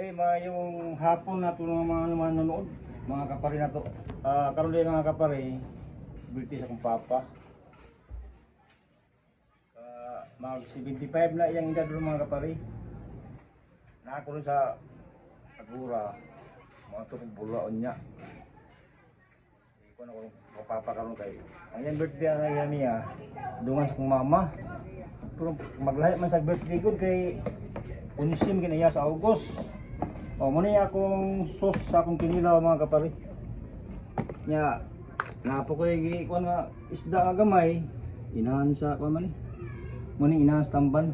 Yung hapon na ito ng mga nanonood, mga kapare na to. Karon din mga kapare, birthday sa kong papa. Mag 75 na iyang edad mga kapare. Na ako rin sa Agura, mga ito kong bulaon niya. Hindi ko na kung papa karon kay. Ang iyang birthday na yan niya, dungan sa kong mama. Pero maglahi man sa birthday ko kay Unsim kinaya sa August. Muna akong sos sa akong kinilaw mga kapare. Nya, napo ko yung ikuan nga isda nga gamay. Inahan sa kuan man ni. Muna inahan sa tamban.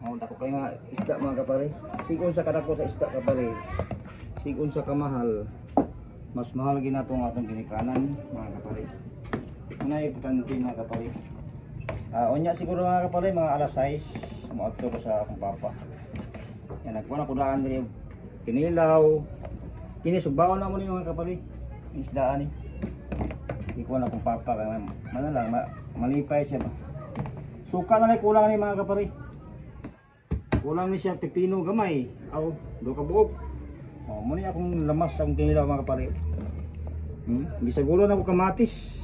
Dako kay nga isda mga kapare. Sigon sa kadako sa isda kapare. Sigon sa kamahal. Mas mahal ginatong atong ginikanan mga kapare. Muna importante mga kapare. Unya siguro mga kapare mga alas 6 moadto ko sa akong papa. Yan nagkuha na ko daan diri kinilaw. Kini subaw na mo ni mga kapare. Isdaan ni. Ikuha na akong papa kay man lang malipay siya ba. Suka na lang kulang ni mga kapare. Kulang ni siya pipino gamay. Aw do ka buok. Mo ni akong lamas sa akong kinilaw mga kapare. Gisaguro na ko kamatis.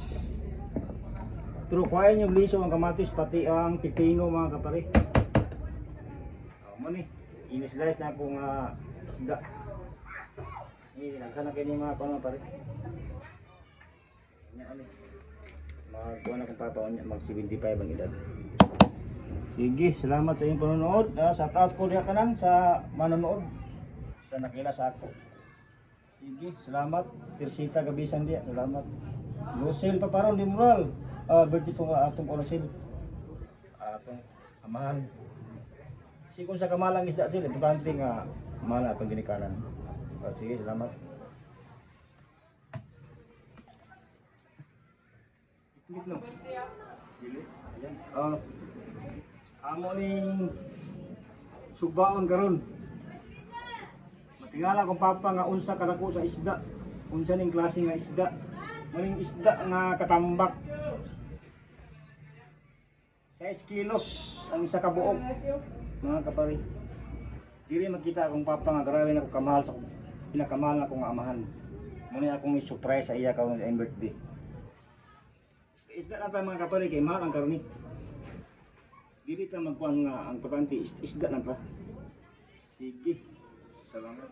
Pero kuhain yung liso ang kamatis pati ang pipino mga kapare. Mo ni ini-slice na akong isda. Nagkana kayo mga mga pare. Magkuha na kong papa mag 75 ang edad. Sige, salamat sa inyong panonood. Shout out ko diya kanan sa manonood. Sa nakila sa ako. Sige, salamat. Tersita gabisan diya. Salamat. Lucille Paparon di Moral. Birthday ko nga atong Lucille. Atong amahan. Kasi kung sa kamalang isda sila, importante nga mahal atong ginikanan. Sige, salamat. Iklit no? Dili? Ayan. Amo ning subaon karon. Matingala kung papa nga unsa kadako sa isda. Unsa ning klase nga isda. Maning isda nga katambak. 6 kilos ang isa ka buok. Mga kapare. Diri makita akong papa nga grabe na ko kamahal sa pinakamahal na kong amahan. Muna akong may surprise sa iya karon sa birthday. Isda na tayo mga kapare kay mahal ang karni. Dili ta magkuhan nga ang importante isda na ta. Sige. Salamat.